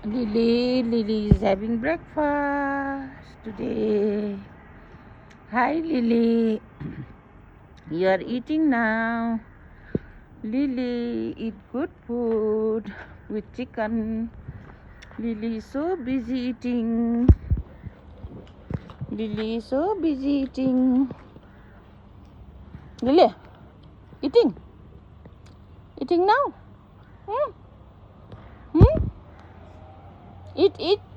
Lily is having breakfast today. Hi, Lily. You are eating now. Lily, eat good food with chicken. Lily is so busy eating. Lily is so busy eating. Lily, eating. Eating now. Hmm? Hmm? Eat, eat.